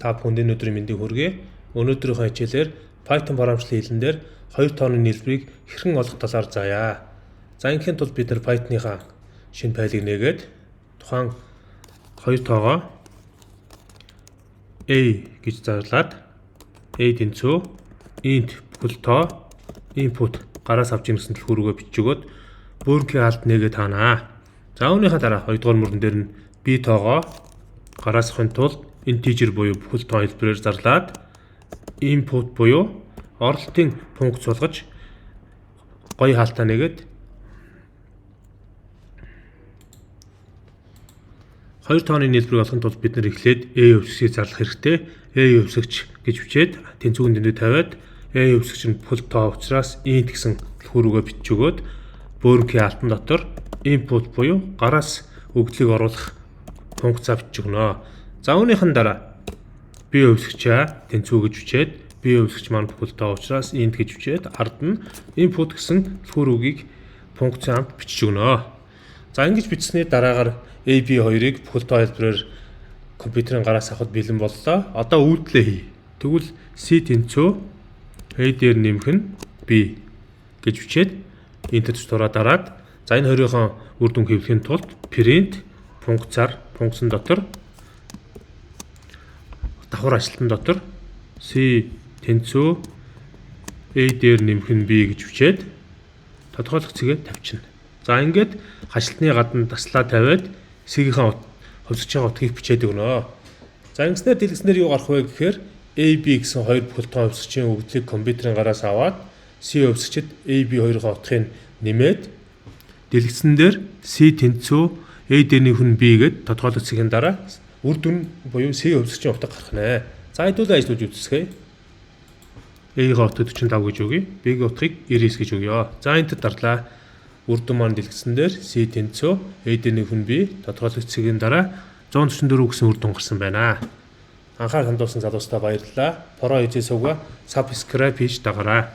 Та бүхэнд өнөөдрийн мэндийг хүргэе. Өнөөдрийнхөө хичээлээр Python програмчлалын хэлэн дээр 2 тооны нийлбэрийг хэрхэн олох талаар заая. За инхийн тулд бид нар Python-ийнхаа шинэ файлыг нээгээд тухайн 2 тоогоо a гэж зарлаад a тэнцүү int бүхэл тоо input гараас авч ирсэн дэлгүүрүүгээ бичиж өгөөд бөөрнгийн хаалт нээгээд таанаа. За үүнийхээ дараа 2 дугаар мөрөн дээр нь b тоогоо гараас авахын тулд integer буюу бүхэл тоо хэлбэрээр зарлаад input буюу оролтын функц болгож гоё хаалтаа нэгээд 2 тооны нийлбэрийг олохын тулд бид нэр эхлээд a өвсгчийг зарлах хэрэгтэй. a өвсгч гэж бичээд тэнцвүүгийн дэндүү тавиад a өвсгч нь бүхэл тоо учраас int гэсэн дэлгүүрүүгээ бичиж өгөөд бөөрнгийн хаалтан дотор input буюу гараас өгдлийг оруулах функцаа бичиж өгнө. За үүнийхэн дараа b өвсгчээ тэнцүү гэж бичээд b өвсгч маань бүхэл тоо учраас int гэж бичээд ард нь input гэсэн дэлгүүрүүгийг функцийн хамт бичиж өгнө. За ингэж бичсэний дараагаар AB2-ыг бүхэл тоо хэлбэрээр компьютерийн гараас авахд бэлэн боллоо. Одоо үйлдэлээ хий. Тэгвэл C тэнцүү A дээр нэмэх нь B гэж бичээд Enter тушаараа дараад за энэ хоёрын үр дүн хэвлэхийн тулд print функцаар функцэн дотор давхар ажилтан дотор C тэнцүү A дээр нэмэх нь B гэж бичээд тодорхойлох цэгээ тавьчихна. За ингээд хашлтны гадна таслаа тавиад C-ийн хувьсгч байгаа утгыг бичээд өгнө. За ингэснээр дэлгэснээр юу гарах вэ гэхээр AB гэсэн хоёр бүхэл тоо хувьсгчийн өгдлийг компьютерийн гараас аваад C хувьсгчид AB2-ын утгыг нэмээд дэлгэсэн дээр C тэнцүү A дээр нэмэх нь B гэд тодорхойлох цэгийн дараа үр дүн буюу C хувьсгчийн утга гарах нэ. За хэдүүлээ ажиллаж үзсгэе. A-ийн утгыг 45 гэж өгье. B-ийн утгыг 99 гэж өгье. За энтэд дарлаа. Үр дүн маань дэлгэсэн дээр C тэнцүү A дээр нэмэх нь B тодорхойлох цэгийн дараа 144 гэсэн үр дүн гарсан байна. Анхаарал хандуулсан залуустаа баярлалаа. Про хийжээ сувга subscribe хийж дагаарай.